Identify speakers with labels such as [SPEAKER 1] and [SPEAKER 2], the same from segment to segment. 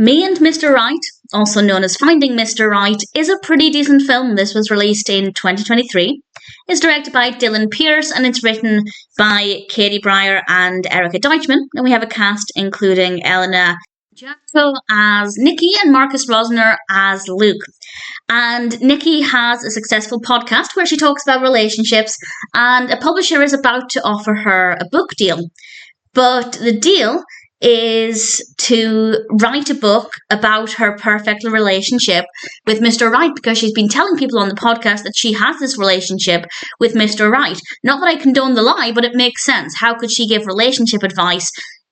[SPEAKER 1] Me and Mr. Right, also known as Finding Mr. Right, is a pretty decent film. This was released in 2023. It's directed by Dylan Pearce and it's written by Katy Breier and Erica Deutschman. And we have a cast including Elena Juatco as Nikki and Marcus Rosner as Luke. And Nikki has a successful podcast where she talks about relationships, and a publisher is about to offer her a book deal. But the deal is to write a book about her perfect relationship with Mr. Right, because she's been telling people on the podcast that she has this relationship with Mr. Right. Not that I condone the lie, but it makes sense. How could she give relationship advice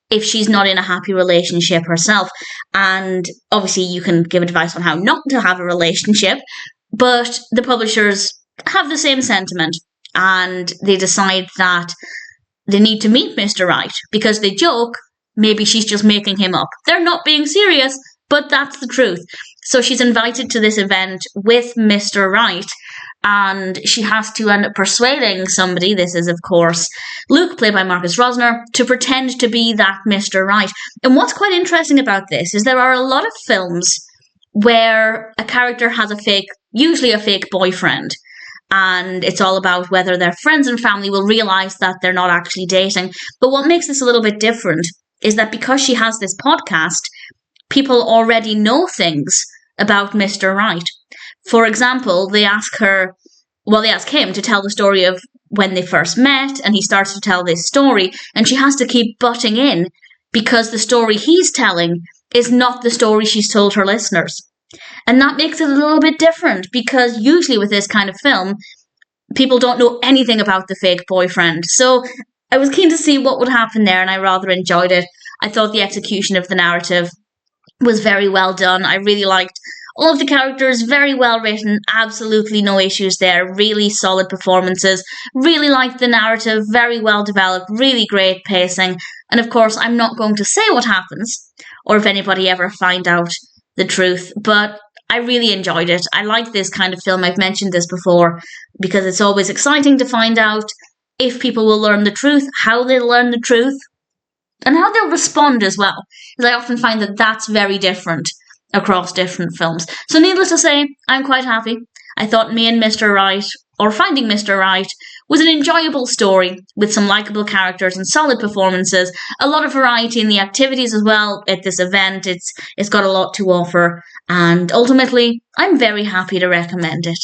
[SPEAKER 1] if she's not in a happy relationship herself? And obviously you can give advice on how not to have a relationship, but the publishers have the same sentiment, and they decide that they need to meet Mr. Right because they joke maybe she's just making him up. They're not being serious, but that's the truth. So she's invited to this event with Mr. Right, and she has to end up persuading somebody, this is of course Luke, played by Marcus Rosner, to pretend to be that Mr. Right. And what's quite interesting about this is there are a lot of films where a character has usually a fake boyfriend, and it's all about whether their friends and family will realise that they're not actually dating. But what makes this a little bit different is that because she has this podcast, people already know things about Mr. Right. For example, they ask him to tell the story of when they first met, and he starts to tell this story, and she has to keep butting in because the story he's telling is not the story she's told her listeners. And that makes it a little bit different, because usually with this kind of film, people don't know anything about the fake boyfriend. So I was keen to see what would happen there, and I rather enjoyed it. I thought the execution of the narrative was very well done. I really liked all of the characters, very well written, absolutely no issues there, really solid performances. Really liked the narrative, very well developed, really great pacing. And of course, I'm not going to say what happens, or if anybody ever find out the truth, but I really enjoyed it. I like this kind of film. I've mentioned this before, because it's always exciting to find out if people will learn the truth, how they'll learn the truth, and how they'll respond as well. Because I often find that that's very different across different films. So needless to say, I'm quite happy. I thought Me and Mr. Right, or Finding Mr. Right, was an enjoyable story with some likeable characters and solid performances. A lot of variety in the activities as well at this event. It's got a lot to offer, and ultimately, I'm very happy to recommend it.